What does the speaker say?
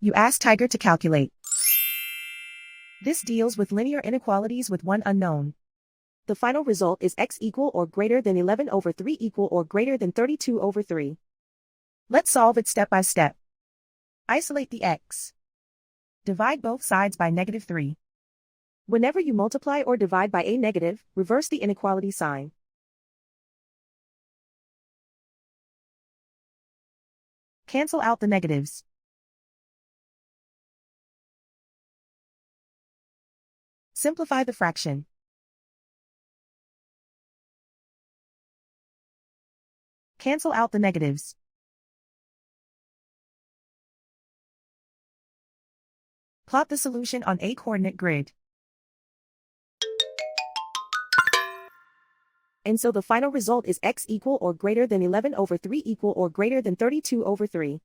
You ask Tiger to calculate. This deals with linear inequalities with one unknown. The final result is x equal or greater than 11 over 3 equal or greater than 32 over 3. Let's solve it step by step. Isolate the x. Divide both sides by -3. Whenever you multiply or divide by a negative, reverse the inequality sign. Cancel out the negatives. Simplify the fraction. Cancel out the negatives. Plot the solution on a coordinate grid. And so the final result is x equal or greater than 11 over 3 equal or greater than 32 over 3.